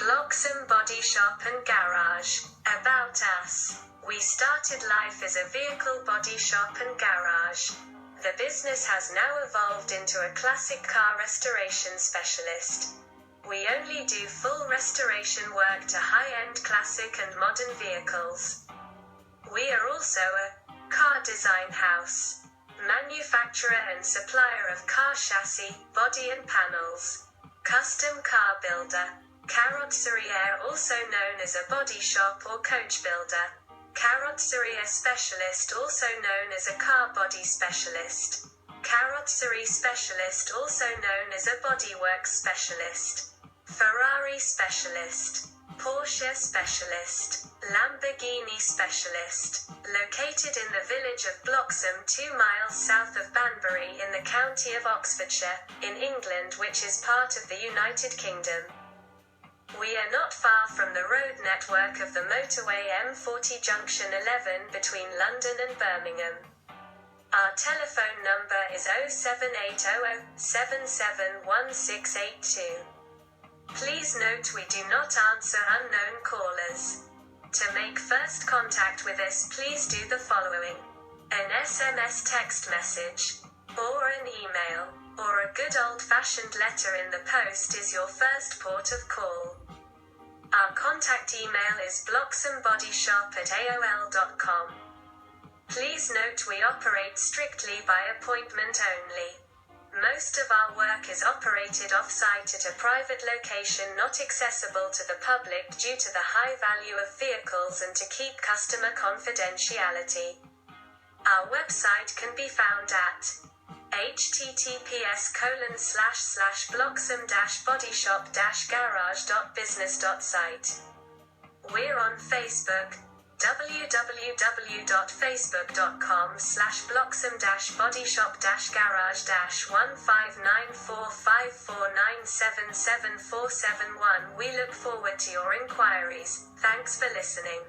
Bloxham Bodyshop and Garage. About us. We started life as a vehicle body shop and garage. The business has now evolved into a classic car restoration specialist. We only do full restoration work to high-end classic and modern vehicles. We are also a car design house, manufacturer and supplier of car chassis, body and panels, custom car builder, Carrozzeria, also known as a body shop or Coachbuilder, Carrozzerie Specialist, also known as a car body specialist, Ferrari Specialist, also known as a Bodyworks specialist, Ferrari Specialist, Porsche Specialist, Lamborghini Specialist, located in the village of Bloxham 2 miles south of Banbury in the county of Oxfordshire, in England, which is part of the United Kingdom. We are not far from the road network of the motorway M40 junction 11 between London and Birmingham. Our telephone number is 07800 771682. Please note we do not answer unknown callers. To make first contact with us, please do the following: an SMS text message, or an email, or a good old-fashioned letter in the post is your first port of call. Our contact email is bloxhambodyshop@aol.com. Please note we operate strictly by appointment only. Most of our work is operated off-site at a private location not accessible to the public due to the high value of vehicles and to keep customer confidentiality. Our website can be found at https://bloxham-bodyshop-garage.business.site. We're on Facebook, www.facebook.com/bloxham-bodyshop-garage-1594549777471. We look forward to your inquiries. Thanks for listening.